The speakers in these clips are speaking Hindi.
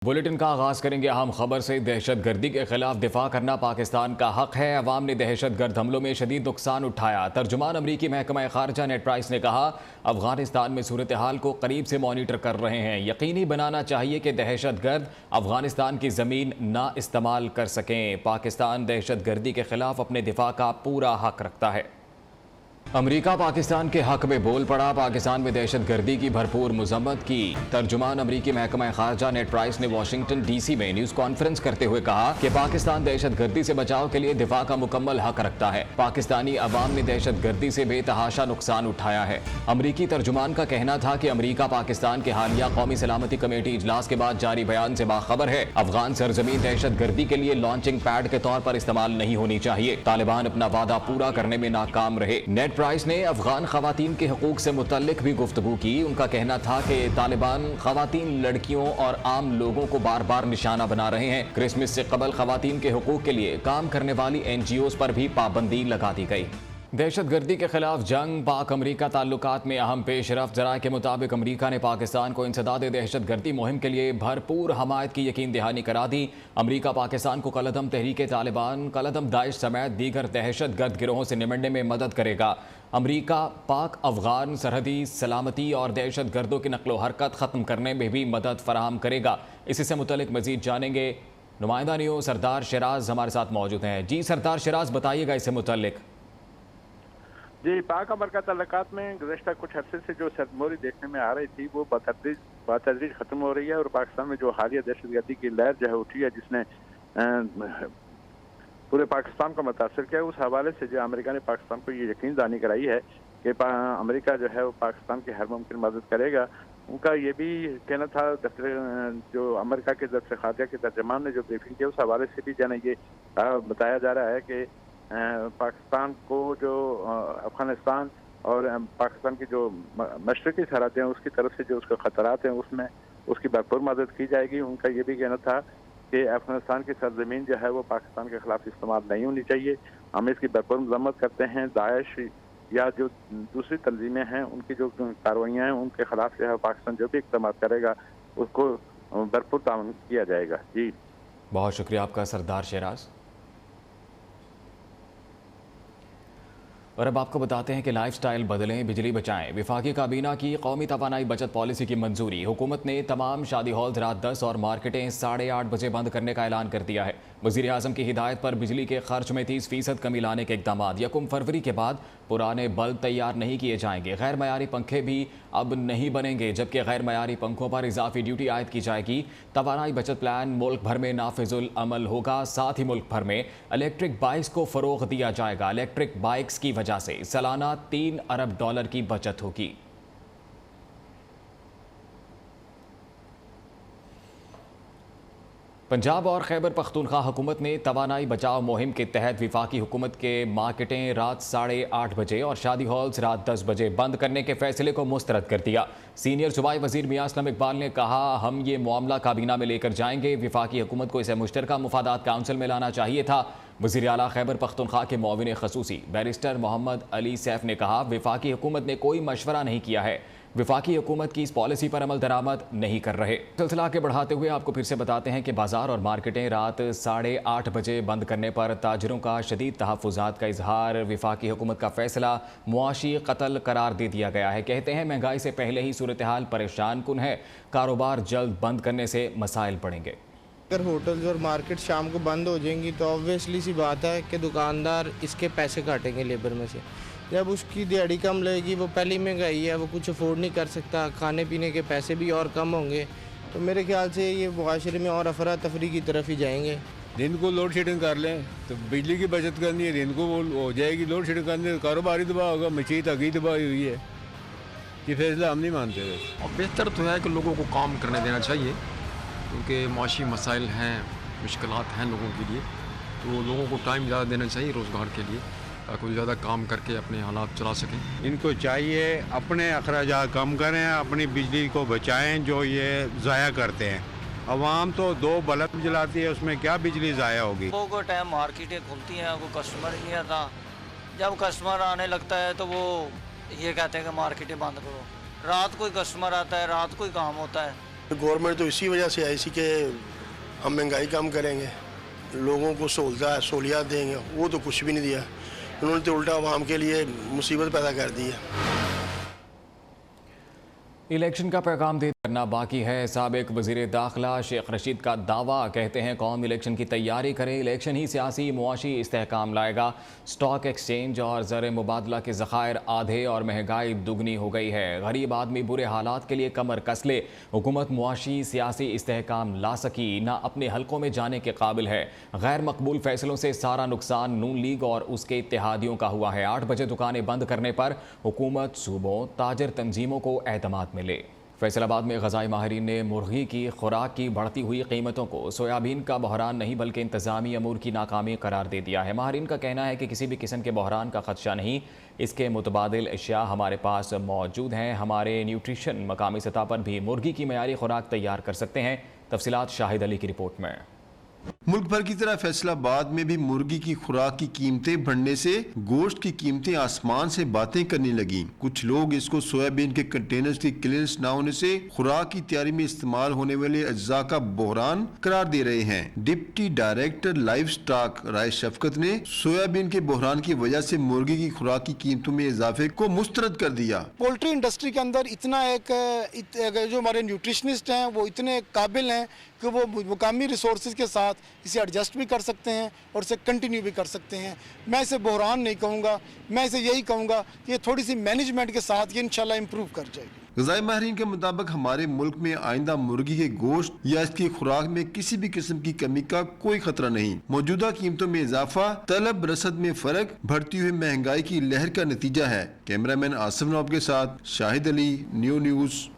बुलेटिन का आगाज करेंगे अहम खबर से। दहशत गर्दी के खिलाफ दिफा करना पाकिस्तान का हक है। अवाम ने दहशत गर्द हमलों में शदीद नुकसान उठाया। तर्जुमान अमरीकी महकमा खारजा नेड प्राइस ने कहा, अफगानिस्तान में सूरत हाल को करीब से मॉनिटर कर रहे हैं। यकीनी बनाना चाहिए कि दहशत गर्द अफगानिस्तान की ज़मीन ना इस्तेमाल कर सकें। पाकिस्तान दहशत गर्दी के खिलाफ अपने दिफा का पूरा हक रखता है। अमरीका पाकिस्तान के हक में बोल पड़ा। पाकिस्तान में दहशत गर्दी की भरपूर मजम्मत की। तर्जुमान अमरीकी महकमा खारजा नेड प्राइस ने वाशिंगटन DC में न्यूज कॉन्फ्रेंस करते हुए कहा कि पाकिस्तान दहशत गर्दी से बचाव के लिए दिफा का मुकम्मल हक रखता है। पाकिस्तानी अवाम ने दहशत गर्दी से बेतहाशा नुकसान उठाया है। अमरीकी तर्जुमान का कहना था कि अमरीका पाकिस्तान के हालिया कौमी सलामती कमेटी इजलास के बाद जारी बयान से बाखबर है। अफगान सरजमीन दहशत गर्दी के लिए लॉन्चिंग पैड के तौर पर इस्तेमाल नहीं होनी चाहिए। तालिबान अपना वादा पूरा करने में नाकाम रहे। नेड प्राइस ने अफगान खवातीन के हकूक से मुतल्लिक भी गुफ्तगू की। उनका कहना था कि तालिबान खवातीन, लड़कियों और आम लोगों को बार बार निशाना बना रहे हैं। क्रिसमस से कबल खवातीन के हकूक के लिए काम करने वाली NGOs पर भी पाबंदी लगा दी गई। दहशत गर्दी के खिलाफ जंग, पाक अमरीका ताल्लुकात में अहम पेशरफ्त। ज़राए के मुताबिक अमरीका ने पाकिस्तान को इंसदाद दहशत गर्दी मुहिम के लिए भरपूर हमायत की यकीन दहानी करा दी। अमरीका पाकिस्तान को कलदम तहरीक तालिबान, कलदम दाइश समेत दीगर दहशत गर्द गिरोहों से निमटने में मदद करेगा। अमरीका पाक अफगान सरहदी सलामती और दहशत गर्दों की नकलो हरकत ख़त्म करने में भी मदद फराहम करेगा। इसी से मुतल्लिक मजीद जानेंगे। नुमाइंदा न्यूज़ सरदार शिराज हमारे साथ मौजूद हैं। जी सरदार शिराज, बताइएगा इससे मुतल्लिक। जी, पाक अमरीका ताल्लुकात में गुज़श्ता कुछ अरसे से जो सरमोरी देखने में आ रही थी वो बतदरीज ख़त्म हो रही है और पाकिस्तान में जो हालिया दहशतगर्दी की लहर जो है उठी है, जिसने पूरे पाकिस्तान को मुतासर किया, उस हवाले से जो अमेरिका ने पाकिस्तान को ये यकीन दहानी कराई है कि अमेरिका जो है वो पाकिस्तान की हर मुमकिन मदद करेगा। उनका ये भी कहना था, जो अमेरिका के दफ्तर खारजा के तर्जुमान ने जो ब्रीफिंग की उस हवाले से भी जो है ये बताया जा रहा है कि पाकिस्तान को जो अफगानिस्तान और पाकिस्तान की जो मशरकी सरहदें हैं उसकी तरफ से जो उसके खतरात हैं उसमें उसकी भरपूर मदद की जाएगी। उनका ये भी कहना था कि अफगानिस्तान की सरजमीन जो है वो पाकिस्तान के खिलाफ इस्तेमाल नहीं होनी चाहिए। हम इसकी भरपूर मजम्मत करते हैं। दाइश या जो दूसरी तंजीमें हैं उनकी जो कार्रवाइयाँ हैं उनके खिलाफ जो है पाकिस्तान जो भी इक़दाम करेगा उसको भरपूर ताउन किया जाएगा। जी, बहुत शुक्रिया आपका सरदार शिराज। और अब आपको बताते हैं कि लाइफस्टाइल बदलें, बिजली बचाएं। विफाकी काबीना की कौमी तवानाई बचत पॉलिसी की मंजूरी। हुकूमत ने तमाम शादी हॉल्स रात 10 और मार्केटें 8:30 बजे बंद करने का ऐलान कर दिया है। वज़ीर आज़म की हिदायत पर बिजली के खर्च में 30% कमी लाने के इक़दाम। 1 फरवरी के बाद पुराने बल्ब तैयार नहीं किए जाएंगे। गैर मयारी पंखे भी अब नहीं बनेंगे, जबकि गैर मयारी पंखों पर इजाफी ड्यूटी आयद की जाएगी। तवानाई बचत प्लान मुल्क भर में नाफिजुल अमल होगा। साथ ही मुल्क भर में इलेक्ट्रिक बाइक्स को फ़रोग़ दिया जाएगा। इलेक्ट्रिक बाइक्स की वजह से सालाना $3 अरब की बचत होगी। पंजाब और खैबर पख्तूनख्वा हुकूमत ने तवानाई बचाव मुहिम के तहत विफाकी हुकूमत के मार्केटें रात 8:30 बजे और शादी हॉल्स रात 10 बजे बंद करने के फैसले को मुस्तरद कर दिया। सीनियर सूबाई वजीर मियां असलम इकबाल ने कहा, हम ये मामला काबीना में लेकर जाएंगे। विफाकी हुकूमत को इसे मुश्तरका मुफादात काउंसिल में लाना चाहिए था। वज़ीर आला खैबर पख्तूनख्वा के मुआविन खसूसी बैरिस्टर मोहम्मद अली सैफ ने कहा, विफाकी हुकूमत ने कोई मशवरा नहीं किया है। विफाकी हुकूमत की इस पॉलिसी पर अमल दरामद नहीं कर रहे। सिलसिला आगे बढ़ाते हुए आपको फिर से बताते हैं कि बाजार और मार्केटें रात 8:30 बजे बंद करने पर ताजरों का शदीद तहफ़्फ़ुज़ात का इजहार। विफाकी हुकूमत का फैसला मुआशी कत्ल करार दे दिया गया है। कहते हैं महंगाई से पहले ही सूरत हाल परेशान कुन है, कारोबार जल्द बंद करने से मसाइल बढ़ेंगे। अगर होटल्स और मार्केट शाम को बंद हो जाएंगी तो ऑब्वियसली सी बात है कि दुकानदार इसके पैसे काटेंगे लेबर में से। जब उसकी दिहाड़ी कम लगेगी, वो पहली महंगाई है, वो कुछ अफोर्ड नहीं कर सकता, खाने पीने के पैसे भी और कम होंगे, तो मेरे ख्याल से ये मुआशरे में और अफरा तफरी की तरफ ही जाएंगे। दिन को लोड शेडिंग कर लें तो बिजली की बचत करनी है, दिन को वो हो जाएगी। लोड शेडिंग करने से कारोबारी तबाह होगा, मचीत अगी तबाही हुई है। ये फैसला हम नहीं मानते। और बेहतर तो है कि लोगों को काम करने देना चाहिए, क्योंकि माशी मसाइल हैं, मुश्किलात हैं लोगों के लिए, तो लोगों को टाइम ज़्यादा देना चाहिए रोज़गार के लिए, ताकि ज़्यादा काम करके अपने हालात चला सकें। इनको चाहिए अपने अखराजात कम करें, अपनी बिजली को बचाएं जो ये ज़ाया करते हैं। अवाम तो 2 बल्ब जलाती है, उसमें क्या बिजली ज़ाया होगी। को टाइम मार्केटें खुलती हैं, कोई कस्टमर ही नहीं आता। जब कस्टमर आने लगता है तो वो ये कहते हैं कि मार्केटें बंद करो। रात कोई कस्टमर आता है, रात कोई काम होता है, गवर्नमेंट तो इसी वजह से आई सी कि हम महंगाई कम करेंगे, लोगों को सहूलियात देंगे, वो तो कुछ भी नहीं दिया। उन्होंने तो उल्टा आवाम के लिए मुसीबत पैदा कर दी है। इलेक्शन का पैगाम दे करना बाकी है। साबिक वज़ीर दाखिला शेख रशीद का दावा, कहते हैं कौम इलेक्शन की तैयारी करे, इलेक्शन ही सियासी मुआशी इस्तेहकाम लाएगा। स्टॉक एक्सचेंज और ज़र मुबादला के ज़खायर आधे और महंगाई दुगनी हो गई है। गरीब आदमी बुरे हालात के लिए कमर कस ले, हुकूमत मुआशी सियासी इस्तेहकाम ला सकी ना अपने हलकों में जाने के काबिल है। गैर मकबूल फैसलों से सारा नुकसान नून लीग और उसके इत्तेहादियों का हुआ है। 8 बजे दुकानें बंद करने पर हुकूमत, सूबों, ताजर तंजीमों को एतमाद मिले। फैसलाबाद में ग़ज़ाई माहिरीन ने मुर्गी की खुराक की बढ़ती हुई कीमतों को सोयाबीन का बहरान नहीं बल्कि इंतज़ामी अमूर की नाकामी करार दे दिया है। माहिरीन का कहना है कि किसी भी किस्म के बहरान का खदशा नहीं, इसके मुतबादिल अशिया हमारे पास मौजूद हैं। हमारे न्यूट्रिशन मकामी सतह पर भी मुर्गी की मयारी खुराक तैयार कर सकते हैं। तफसीलात शाहिद अली की रिपोर्ट में। मुल्क भर की तरह फैसलाबाद में भी मुर्गी की खुराक की कीमतें बढ़ने से गोश्त की कीमतें आसमान से बातें करने लगी। कुछ लोग इसको सोयाबीन के कंटेनर्स की क्लियरेंस न होने से खुराक की तैयारी में इस्तेमाल होने वाले अज्जा का बहरान करार दे रहे हैं। डिप्टी डायरेक्टर लाइव स्टॉक राय शफकत ने सोयाबीन के बहरान की वजह से मुर्गी की खुराक की कीमतों में इजाफे को मुस्तरद कर दिया। पोल्ट्री इंडस्ट्री के अंदर इतना जो हमारे न्यूट्रिशनिस्ट हैं वो इतने काबिल हैं कि वो मुकामी रिसोर्सेज के साथ इसे एडजस्ट भी कर सकते हैं और इसे कंटिन्यू भी कर सकते हैं। मैं इसे बहरान नहीं कहूँगा, मैं इसे यही कहूँगा कि ये थोड़ी सी मैनेजमेंट के साथ ये इंशाल्लाह इम्प्रूव कर जाएगी। ग़ज़ाई माहिरीन के मुताबिक हमारे मुल्क में आइंदा मुर्गी के गोश्त या इसकी खुराक में किसी भी किस्म की कमी का कोई खतरा नहीं। मौजूदा कीमतों में इजाफा तलब रसद में फर्क बढ़ती हुई महंगाई की लहर का नतीजा है। कैमरामैन आसिफ नवाब के साथ Shahid Ali, new news.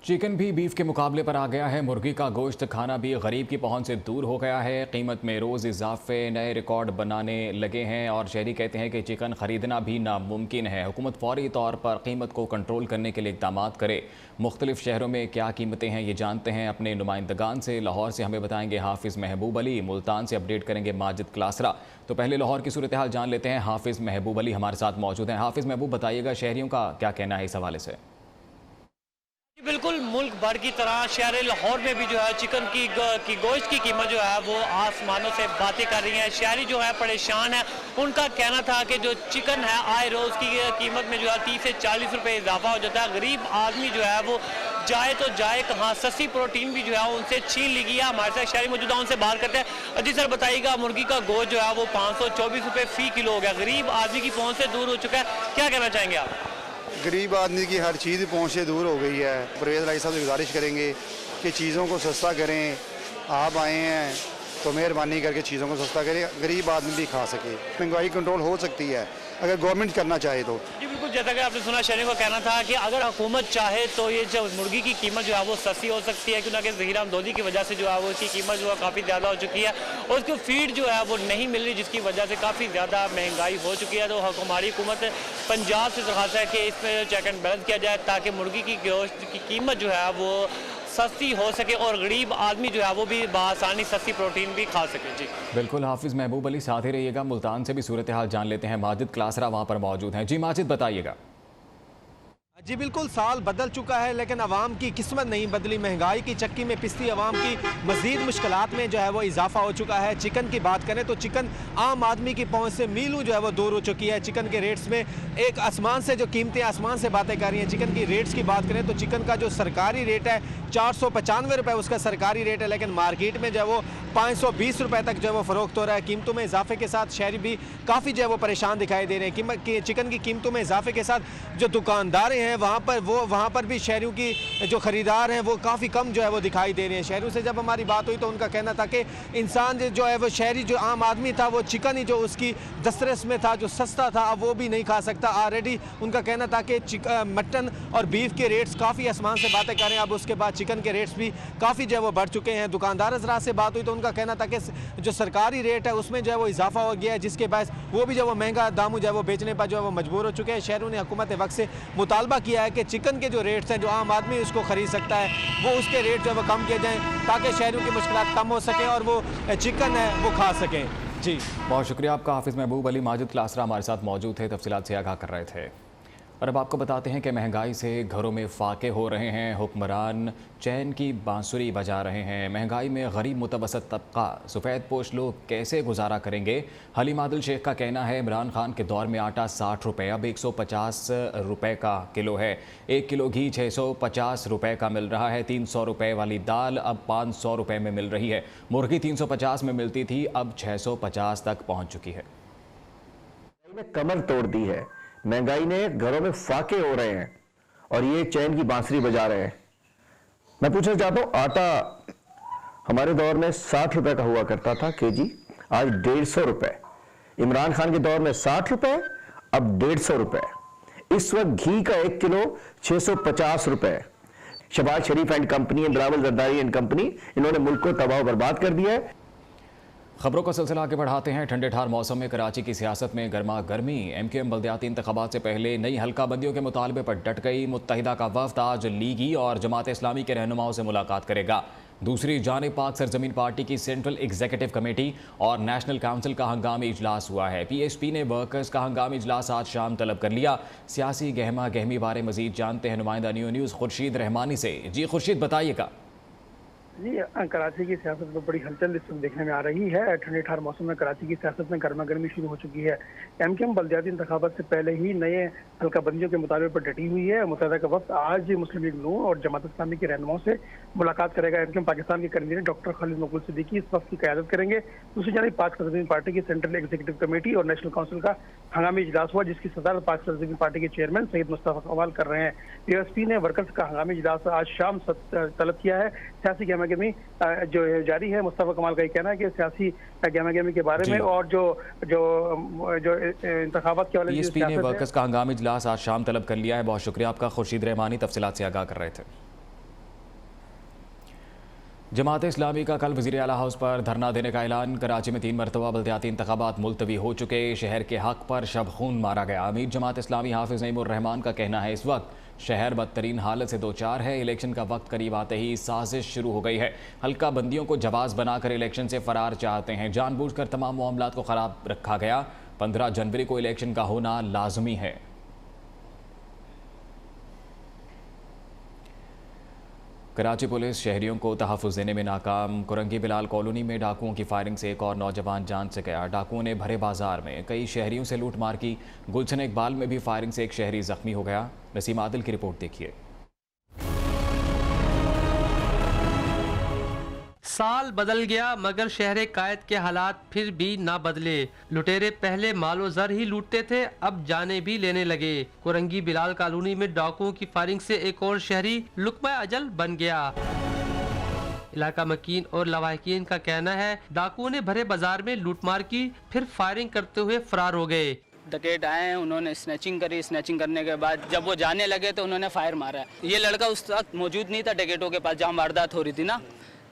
Chicken भी बीफ के मुकाबले पर आ गया है। मुर्गी का गोश्त खाना भी गरीब की पहुंच से दूर हो गया है। कीमत में रोज़ इजाफे नए रिकॉर्ड बनाने लगे हैं और शहरी कहते हैं कि चिकन ख़रीदना भी नामुमकिन है। हुकूमत फौरी तौर पर कीमत को कंट्रोल करने के लिए इक़दाम करे। मुख्तलिफ शहरों में क्या कीमतें हैं ये जानते हैं अपने नुमाइंदगान से। लाहौर से हमें बताएंगे हाफिज़ महबूब अली, मुल्तान से अपडेट करेंगे माजिद क्लासरा। तो पहले लाहौर की सूरत हाल जान लेते हैं। हाफिज़ महबूब अली हमारे साथ मौजूद हैं। हाफिज़ महबूब, बताइएगा शहरियों का क्या कहना है इस हवाले से? बिल्कुल, मुल्क भर की तरह शहर लाहौर में भी जो है चिकन की गोश्त की कीमत जो है वो आसमानों से बातें कर रही है। शहरी जो है परेशान है। उनका कहना था कि जो चिकन है आए रोज़ की कीमत में जो है 30 से 40 रुपये इजाफा हो जाता है। गरीब आदमी जो है वो जाए तो जाए कहाँ, सस्ती प्रोटीन भी जो है उनसे छीन ली गई है। हमारे साथ शहरी मौजूद है, उनसे बात करते हैं। जी सर, बताइएगा मुर्गी का गोश्त जो है वो 524 रुपये फ़ी किलो हो गया, गरीब आदमी की पहुँच से दूर हो चुका है। क्या कहना चाहेंगे आप? गरीब आदमी की हर चीज़ पहुँच से दूर हो गई है। परवेज़ राय साहब से गुजारिश करेंगे कि चीज़ों को सस्ता करें। आप आए हैं तो मेहरबानी करके चीज़ों को सस्ता करें, गरीब आदमी भी खा सके। महंगाई कंट्रोल हो सकती है अगर गवर्नमेंट करना चाहे तो। जी बिल्कुल, जैसा कि आपने सुना शहरियों का कहना था कि अगर हुकूमत चाहे तो ये जो मुर्गी की कीमत जो है वो सस्ती हो सकती है, क्योंकि ज़हीरा आमदोदी की वजह से जो है वो इसकी कीमत जो है काफ़ी ज़्यादा हो चुकी है और उसको फीड जो है वो नहीं मिल रही, जिसकी वजह से काफ़ी ज़्यादा महंगाई हो चुकी है। तो हमारी हुकूमत पंजाब से दरख्वास्त है कि इसमें चेक एंड बैलेंस किया जाए ताकि मुर्गी की गोश्त की कीमत जो है वो सस्ती हो सके और गरीब आदमी जो है वो भी बआसानी सस्ती प्रोटीन भी खा सके। जी बिल्कुल, हाफिज़ महबूब अली साथ ही रहिएगा। मुल्तान से भी सूरत हाल जान लेते हैं। माजिद क्लासरा वहाँ पर मौजूद हैं। जी माजिद, बताइएगा। जी बिल्कुल, साल बदल चुका है लेकिन अवाम की किस्मत नहीं बदली। महंगाई की चक्की में पिसती अवाम की मज़ीद मुश्किलात में जो है वो इजाफा हो चुका है। चिकन की बात करें तो चिकन आम आदमी की पहुंच से मीलों जो है वो दूर हो चुकी है। चिकन के रेट्स में एक आसमान से जो कीमतें आसमान से बातें कर रही हैं। चिकन की रेट्स की बात करें तो चिकन का जो सरकारी रेट है 495 रुपये उसका सरकारी रेट है, लेकिन मार्केट में जो है वो 520 रुपये तक जो है वो फ़रोख्त हो रहा है। कीमतों में इजाफे के साथ शहरी भी काफ़ी जो है वो परेशान दिखाई दे रहे हैं। चिकन की कीमतों में इजाफे के साथ जो दुकानदारें हैं वहाँ पर भी शहरियों की जो ख़रीदार हैं वो काफ़ी कम जो है वो दिखाई दे रहे हैं। शहरियों से जब हमारी बात हुई तो उनका कहना था कि इंसान जो है वो शहरी जो आम आदमी था वो चिकन ही जो उसकी दस्तरस में था, जो सस्ता था, अब वो भी नहीं खा सकता। ऑलरेडी उनका कहना था कि मटन और बीफ के रेट्स काफ़ी आसमान से बातें करें, अब उसके बाद चिकन के रेट्स भी काफ़ी जो है वो बढ़ चुके हैं। दुकानदार हज़रात से बात हुई तो उनका कहना था कि जो सरकारी रेट है उसमें जो है वो इजाफा हो गया है, जिसके बायस वो भी जो वो महंगा दामों जो है वो बेचने पर जो है वो मजबूर हो चुके हैं। शहरों ने हुकूमत वक्त से मुतालबा किया है कि चिकन के जो रेट्स हैं जो आम आदमी उसको ख़रीद सकता है वो उसके रेट जो है वो कम किए जाएँ ताकि शहरों की मुश्किलात कम हो सकें और वो चिकन है वो खा सकें। जी बहुत शुक्रिया आपका। हाफिज़ महबूब अली माजिद क्लासरा हमारे साथ मौजूद थे, तफसीलात से आगाह कर रहे थे। और अब आपको बताते हैं कि महंगाई से घरों में फाके हो रहे हैं। हुक्मरान चैन की बांसुरी बजा रहे हैं। महंगाई में गरीब मुतवसत तबका सफ़ेद पोश लोग कैसे गुजारा करेंगे। हलीम आदिल शेख का कहना है इमरान खान के दौर में आटा 60 रुपये अब 150 रुपये का किलो है। 1 किलो घी 650 रुपये का मिल रहा है। 300 रुपये वाली दाल अब 500 रुपये में मिल रही है। मुर्गी 350 में मिलती थी, अब 650 तक पहुँच चुकी है। कमर तोड़ दी है। महंगाई ने घरों में फाके हो रहे हैं और ये चैन की बांसुरी बजा रहे हैं। मैं पूछना चाहता हूं, आटा हमारे दौर में 60 रुपए का हुआ करता था केजी, आज 150 रुपए। इमरान खान के दौर में 60 रुपए, अब 150 रुपए। इस वक्त घी का 1 किलो 650 रुपए। Shahbaz Sharif and company, Bilawal Zardari and company, इन्होंने मुल्क को तबाह बर्बाद कर दिया है। खबरों का सिलसिला आगे बढ़ाते हैं। ठंडे ठार मौसम में कराची की सियासत में गर्मा गर्मी। MQM बल्दियाती इंतखाबात से पहले नई हल्का बंदियों के मुतालबे पर डट गई। मुत्तहिदा का वफ्द आज लीगी और जमात इस्लामी के रहनुमाओं से मुलाकात करेगा। दूसरी जानिब पाक सरजमीन पार्टी की सेंट्रल एग्जीक्यूटिव कमेटी और नेशनल काउंसिल का हंगामी इजलास हुआ है। PHP ने वर्कर्स का हंगामी इजलास आज शाम तलब कर लिया। सियासी गहमा गहमी बारे मजीद जानते हैं नुमाइंदा न्यूज़ खुर्शीद रहमानी से। जी खुर्शीद, बताइएगा। जी, कराची की सियासत में बड़ी हलचल इस वक्त देखने में आ रही है। ठंडे ठार मौसम में कराची की सियासत में गर्मा गर्मी शुरू हो चुकी है। MQM बल्दियाती इंतखाबात से पहले ही नए हल्का बंदियों के मुतालबे पर डटी हुई है। मुत्तहिदा का वक्त आज मुस्लिम लीग नून और जमात इस्लामी के रहनुमाओं से मुलाकात करेगा। MQM पाकिस्तान के कन्वीनर डॉक्टर खालिद मकबूल सिद्दीकी इस वक्त की क़यादत करेंगे। दूसरी जानिब पाक सरजमीन पार्टी की सेंट्रल एग्जीक्यूटिव कमेटी और नेशनल काउंसिल का हंगामी इजलास हुआ, जिसकी सदारत पाक सरजमीन पार्टी के चेयरमैन सैयद मुस्तफा कमाल कर रहे हैं। PHP ने वर्कर्स का हंगामी इजलास आज शाम तलब किया है। सियासी गहमा गहमी जो जारी है। मुस्तफा कमाल का कहना है कि सियासी गहमा गहमी के बारे में और जो इंतखाबात के वाले PHP ने वर्कर्स का हंगामी इजलास आज शाम तलब कर लिया है। बहुत शुक्रिया आपका खुर्शीद रहमानी, तफसीलात से आगाह कर रहे थे। जमात इस्लामी का कल वज़ीर आला हाउस पर धरना देने का ऐलान। कराची में 3 मरतबा बल्दियाती इंतखाबात मुलतवी हो चुके। शहर के हक पर शब खून मारा गया। अमीर जमात इस्लामी हाफिज़ नईमुर रहमान का कहना है इस वक्त शहर बदतरीन हालत से 2-4 है। इलेक्शन का वक्त करीब आते ही साजिश शुरू हो गई है। हल्का बंदियों को जवाज बनाकर इलेक्शन से फरार चाहते हैं। जानबूझकर तमाम मामलात को ख़राब रखा गया। 15 जनवरी को इलेक्शन का होना लाजमी है। कराची पुलिस शहरियों को तहफ़्फ़ुज़ देने में नाकाम। कुरंगी बिलाल कॉलोनी में डाकुओं की फायरिंग से एक और नौजवान जान से गया। डाकुओं ने भरे बाजार में कई शहरियों से लूट मार की। गुलशन इकबाल में भी फायरिंग से एक शहरी जख्मी हो गया। नसीम आदिल की रिपोर्ट देखिए। साल बदल गया मगर शहर कायद के हालात फिर भी ना बदले। लुटेरे पहले मालो जर ही लूटते थे, अब जाने भी लेने लगे। कुरंगी बिलाल कॉलोनी में डाकुओं की फायरिंग से एक और शहरी लुक्मा अजल बन गया। इलाका मकीन और लवाहकीन का कहना है डाकुओं ने भरे बाजार में लूटमार की, फिर फायरिंग करते हुए फरार हो गए। डकैत आए, उन्होंने स्नैचिंग करी। स्नैचिंग करने के बाद जब वो जाने लगे तो उन्होंने फायर मारा। ये लड़का उस वक्त मौजूद नहीं था डकैतों के पास जहाँ वारदात हो रही थी ना,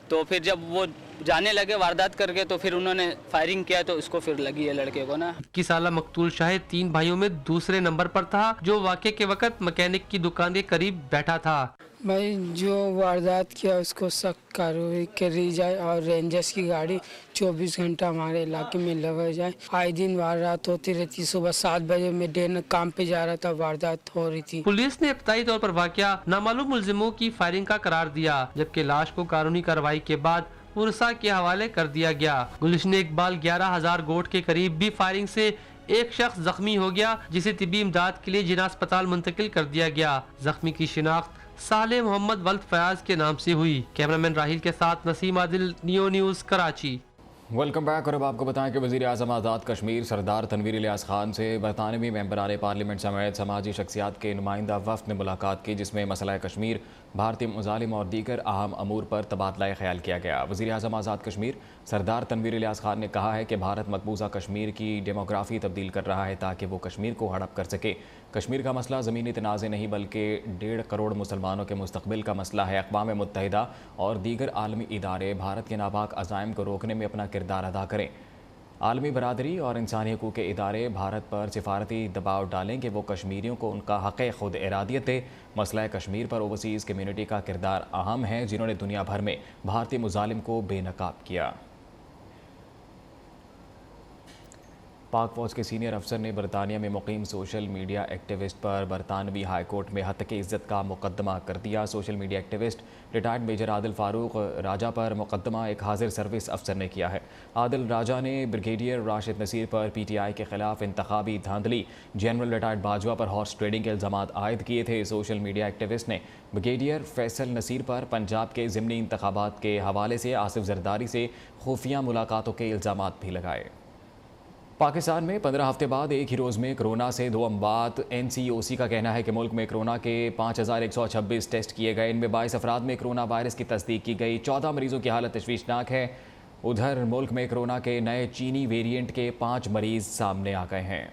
तो फिर जब वो जाने लगे वारदात करके तो फिर उन्होंने फायरिंग किया तो इसको फिर लगी है लड़के को ना। 21 साल मकतूल शाहिद 3 भाइयों में दूसरे नंबर पर था, जो वाक़े के वक्त मैकेनिक की दुकान के करीब बैठा था। भाई जो वारदात किया उसको सख्त कार्रवाई करी जाए और रेंजर्स की गाड़ी 24 घंटा हमारे इलाके में लगा जाए। आए दिन वारदात होती रहती। सुबह 7 बजे में डेन काम पे जा रहा था, वारदात हो रही थी। पुलिस ने इब्तदाई तौर पर वाक़या नामालूम मुलजिमों की फायरिंग का करार दिया, जबकि लाश को कानूनी कार्रवाई के बाद पुरसा के हवाले कर दिया गया। गुलशन इकबाल 11,000 गोट के करीब भी फायरिंग से एक शख्स जख्मी हो गया, जिसे तिब्बी इमदाद के लिए जिना अस्पताल मुंतकिल कर दिया गया। जख्मी की शिनाख्त साले मोहम्मद वल्द फयाज के नाम से हुई। कैमरामैन राहिल के साथ Naseem Adil, neo news Karachi. Welcome back. और अब आपको बताएं कि वज़ीर आज़म आज़ाद कश्मीर सरदार तनवीर इलियास खान से बरतानवी मेंबरान पार्लियामेंट समेत समाजी शख्सियात के नुमाइंदा वफ़द ने मुलाकात की, जिसमें मसला कश्मीर, भारतीय मुज़ालिम और दीगर अहम अमूर पर तबादला ख्याल किया गया। वज़ीर आज़म आज़ाद कश्मीर सरदार तनवीर इलियास खान ने कहा है कि भारत मकबूजा कश्मीर की डेमोग्राफी तब्दील कर रहा है ताकि वो कश्मीर को हड़प कर सके। कश्मीर का मसला ज़मीनी तनाज़े नहीं बल्कि 1.5 करोड़ मुसलमानों के मुस्तक़बिल का मसला है। अक़वाम मुत्तहिदा और दीगर आलमी इदारे भारत के नापाक अज़ाइम को रोकने में अपना किरदार अदा करें। आलमी बरादरी और इंसानी हकूक़ के इदारे भारत पर सिफारती दबाव डालें कि वो कश्मीरियों को उनका हक़ खुद इरादियत दे। मसला कश्मीर पर ओवरसीज़ कम्यूनिटी का किरदार अहम है, जिन्होंने दुनिया भर में भारतीय मुजालिम को बेनकाब किया। पाक फौज के सीनियर अफसर ने बरतानिया में मुकीम सोशल मीडिया एक्टिविस्ट पर बरतानवी हाई कोर्ट में हत्क इज़्ज़त का मुकदमा कर दिया। Social media activist retired major Adil Farooq Raja पर मुकदमा एक हाजिर सर्विस अफसर ने किया है। आदिल राजा ने ब्रिगेडियर राशिद नसीर पर PTI के खिलाफ इंतखाबी धांधली, जनरल रिटायर्ड बाजवा पर हॉर्स ट्रेडिंग के इल्ज़ामात आयद किए थे। सोशल मीडिया एक्टिविस्ट ने ब्रिगेडियर फैसल नसीर पर पंजाब के ज़िमनी इंतखाबात के हवाले से आसिफ जरदारी से खुफिया मुलाकातों के इल्ज़ामात भी लगाए। पाकिस्तान में 15 हफ्ते बाद एक ही रोज़ में कोरोना से 2 अमवात। NCOC का कहना है कि मुल्क में कोरोना के 5126 टेस्ट किए गए। इनमें 22 अफराद में कोरोना वायरस की तस्दीक की गई। 14 मरीजों की हालत तशवीशनाक है। उधर मुल्क में कोरोना के नए चीनी वेरिएंट के 5 मरीज सामने आ गए हैं।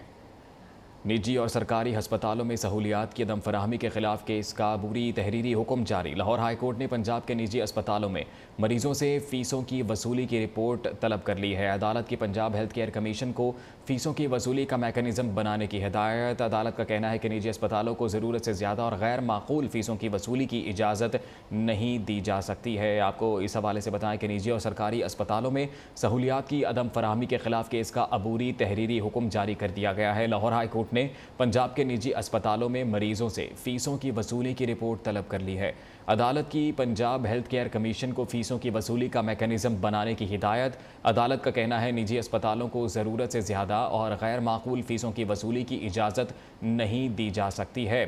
निजी और सरकारी हस्पतालों में सहूलियात की अदम फराहमी के खिलाफ केस का अबूरी तहरीरी हुक्म जारी। लाहौर हाई कोर्ट ने पंजाब के निजी अस्पतालों में मरीजों से फ़ीसों की वसूली की रिपोर्ट तलब कर ली है। अदालत की पंजाब हेल्थ केयर कमीशन को फ़ीसों की वसूली का मैकेनिज़्म बनाने की हिदायत। अदालत का कहना है कि निजी अस्पतालों को ज़रूरत से ज़्यादा और गैर माकूल फ़ीसों की वसूली की इजाज़त नहीं दी जा सकती है। आपको इस हवाले से बताएं कि निजी और सरकारी अस्पतालों में सहूलियात की अदम फराहमी के खिलाफ केस का अबूरी तहरीरी हुक्म जारी कर दिया गया है। लाहौर हाई कोर्ट ने पंजाब के निजी अस्पतालों में मरीजों से फ़ीसों की वसूली की रिपोर्ट तलब कर ली है। अदालत की पंजाब हेल्थ केयर कमीशन को फ़ीसों की वसूली का मैकेनिज़्म बनाने की हिदायत। अदालत का कहना है निजी अस्पतालों को ज़रूरत से ज़्यादा और गैर माकूल फ़ीसों की वसूली की इजाज़त नहीं दी जा सकती है।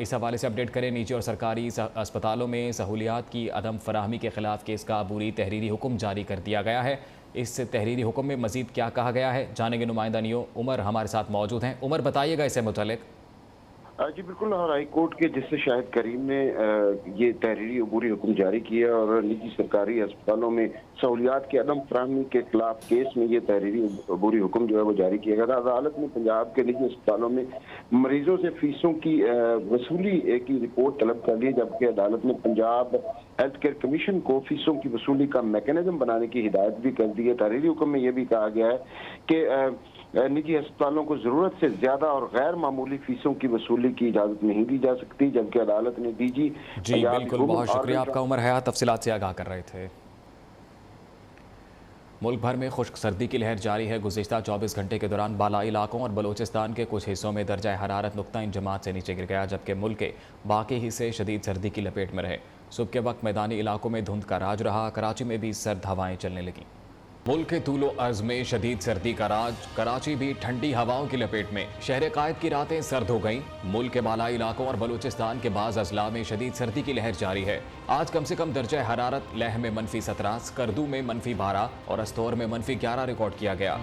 इस हवाले से अपडेट करें, निजी और सरकारी अस्पतालों में सहूलियात की अदम फराहमी के खिलाफ केस का अबूरी तहरीरी हुक्म जारी कर दिया गया है। इस तहरीरी हुक्म में मज़ीद क्या कहा गया है जानेंगे। नुमाइंदा नियो उमर हमारे साथ मौजूद हैं। उमर, बताइएगा इससे मुतालिक। जी बिल्कुल, लाहौर हाई कोर्ट के जस्टिस शाहिद करीम ने ये तहरीरी अबूरी हुक्म जारी किया और निजी सरकारी अस्पतालों में सहूलियात के अदम फराहमी के खिलाफ केस में ये तहरीरी अबूरी हुक्म जो है वो जारी किया गया था। अदालत ने पंजाब के निजी अस्पतालों में मरीजों से फीसों की वसूली की रिपोर्ट तलब कर ली, जबकि अदालत ने पंजाब हेल्थ केयर कमीशन को फीसों की वसूली का मैकेनिज्म बनाने की हिदायत भी कर दी है। तहरीरी हुक्म में यह भी कहा गया है कि निजी अस्पतालों को जरूरत से ज्यादा और गैर मामूली फीसों की वसूली की इजाजत नहीं दी जा सकती, जबकि अदालत ने DG जी बिल्कुल, बहुत शुक्रिया आपका उमर हयात, तफसीलात से आगाह कर रहे थे। मुल्क भर में खुश्क सर्दी की लहर जारी है। गुज़िश्ता 24 घंटे के दौरान बालाई इलाकों और बलोचिस्तान के कुछ हिस्सों में दर्जा हरारत नुक्ता इंजमात से नीचे गिर गया, जबकि मुल्क के बाकी हिस्से शदीद सर्दी की लपेट में रहे। सुबह के वक्त मैदानी इलाकों में धुंध का राज रहा। कराची में भी सर्द हवाएं चलने लगीं। मुल्क के तूलो अर्ज में शदीद सर्दी का राज, कराची भी ठंडी हवाओं की लपेट में। शहर कायद की रातें सर्द हो गईं। मुल्क के बालाई इलाकों और बलूचिस्तान के बाज़ अजला में शदीद सर्दी की लहर जारी है। आज कम से कम दर्जा हरारत लेह में -17, स्कर्दू में -12 और अस्तौर में -11 रिकॉर्ड किया गया।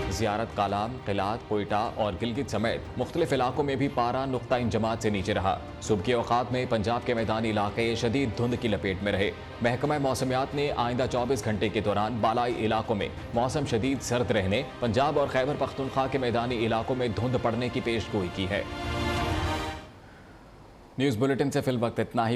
ज़ियारत, कालाम, किलात, कोयटा और गिलगित समेत मुख्तलिफ इलाकों में भी पारा नुक्ता इंजमात से नीचे रहा। सुबह के औकात में पंजाब के मैदानी इलाके शदीद धुंध की लपेट में रहे। महकमा मौसमियात ने आइंदा 24 घंटे के दौरान बालाई इलाकों में मौसम शदीद सर्द रहने, पंजाब और खैबर पख्तूनख्वा के मैदानी इलाकों में धुंध पड़ने की पेशगोई की है। न्यूज़ बुलेटिन से फिल वक्त इतना ही।